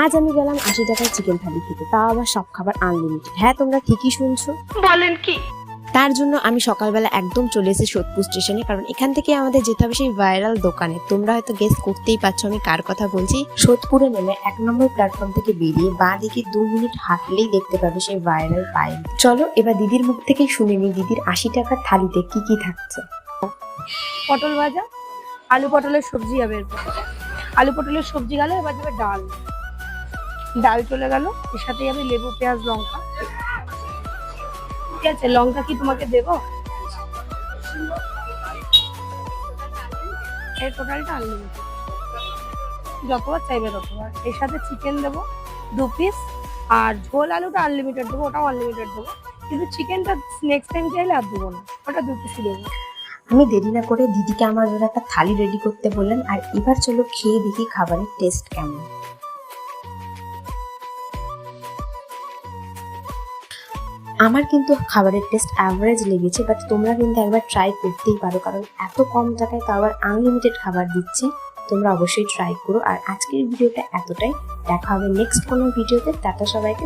আজ আমি গেলাম ৮০ টাকায় চিকেন থালি খেতে, তাও আবার সব খাবার আনলিমিটেড। হ্যাঁ, তোমরা ঠিকই শুনছো। বলেন কি? তার জন্য আমি সকালবেলা একদম চলে এসেছি সোদপুর স্টেশনে, কারণ এখান থেকে আমাদের যেতে হবে সেই ভাইরাল দোকানে। তোমরা হয়তো গেস করতেই পারছো আমি কার কথা বলছি। সোদপুরে নেমে ১ নম্বর প্ল্যাটফর্ম থেকে বেরিয়ে বাঁ দিকে ২ মিনিট হাঁটলেই দেখতে পাবে সেই ভাইরাল পায়েল। চলো এবার দিদির মুখ থেকেই শুনে নি দিদির ৮০ টাকার থালিতে কি কি থাকছে। পটল ভাজা, আলু পটলের সবজি যাবে এরপর। আলু পটলের সবজি গেল, এবার যাবে ডাল। ডাল চলে গেল, এর সাথে যাবে লেবু, পেঁয়াজ, লঙ্কা। ঠিক আছে, লঙ্কা কি তোমাকে দেবো? এই টোটালটা আনলিমিটেড, যতবার চাইবে ততবার। এর সাথে চিকেন দেবো ২ পিস, আর ঝোল আলুটা আনলিমিটেড দেবো, ওটাও আনলিমিটেড দেবো। কিন্তু চিকেনটা নেক্সট টাইম চাইলে আর দেবো না, ওটা ২ পিসই দেবো। আমি দেরি না করে দিদিকে আমার জন্য একটা থালি রেডি করতে বললাম, আর এবার চলো খেয়ে দেখি খাবারের টেস্ট কেমন। আমার কিন্তু খাবারের টেস্ট অ্যাভারেজ লেগেছে, বাট তোমরা কিন্তু একবার ট্রাই করতেই পারো, কারণ এত কম টাকায় তো আবার আনলিমিটেড খাবার দিচ্ছে। তোমরা অবশ্যই ট্রাই করো। আর আজকের ভিডিওটা এতটাই, দেখা হবে নেক্সট কোনো ভিডিওতে। টাটা সবাইকে।